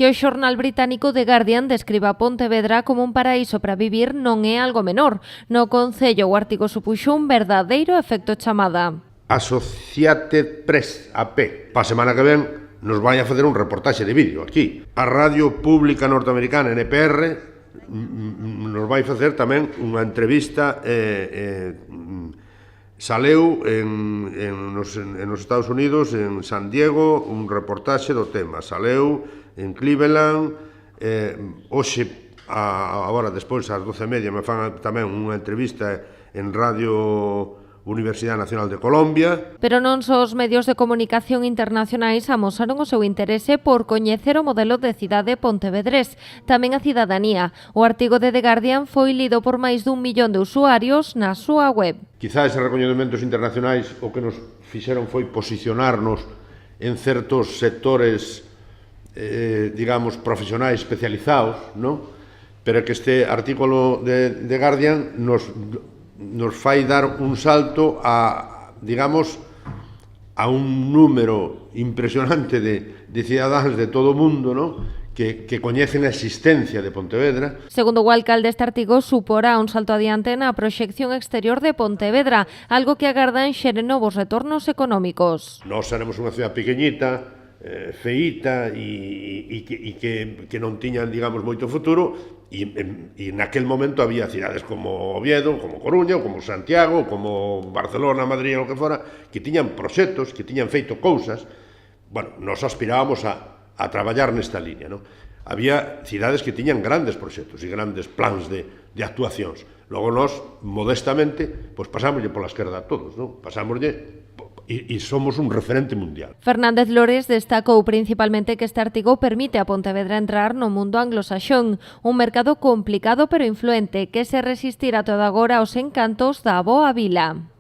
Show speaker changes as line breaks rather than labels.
Que o xornal británico The Guardian describa Pontevedra como un paraíso para vivir non é algo menor. No Concello o artigo supuxo un verdadeiro efecto chamada.
Associated Press, AP, pa semana que ven nos vai a facer un reportaxe de vídeo aquí. A Radio Pública Norteamericana, NPR, nos vai facer tamén unha entrevista saleu nos Estados Unidos, en San Diego, un reportaxe do tema. Saleu en Cleveland, hoxe, agora, despois, ás 12:30, me fan tamén unha entrevista en Radio Universidade Nacional de Colombia.
Pero non só os medios de comunicación internacionais amosaron o seu interese por coñecer o modelo de cidade pontevedrés, tamén a cidadanía. O artigo de The Guardian foi lido por máis dun millón de usuarios na súa web.
Quizá eses recoñecementos internacionais o que nos fixeron foi posicionarnos en certos sectores, digamos, profesionais especializados, non? Pero que este artículo de The Guardian nos fai dar un salto a, digamos, a un número impresionante de cidadáns de todo o mundo, ¿no?, que coñecen a existencia de Pontevedra.
Segundo o alcalde, este artigo suporá un salto adiante na proxección exterior de Pontevedra, algo que agardan xere novos retornos económicos.
Nós seremos unha cidade pequeñita, feíta e que non tiñan, digamos, moito futuro, e naquel momento había cidades como Oviedo, como Coruña, como Santiago, como Barcelona, Madrid, o que fora, que tiñan proxectos, que tiñan feito cousas. Bueno, nos aspirábamos a traballar nesta línea, non? Había cidades que tiñan grandes proxectos e grandes plans de actuacións. Logo nós, modestamente, pois pasámoslle pola esquerda a todos, non? Pasámoslle e somos un referente mundial.
Fernández Lores destacou principalmente que este artigo permite a Pontevedra entrar no mundo anglosaxón, un mercado complicado pero influente que se resistirá toda agora aos encantos da boa vila.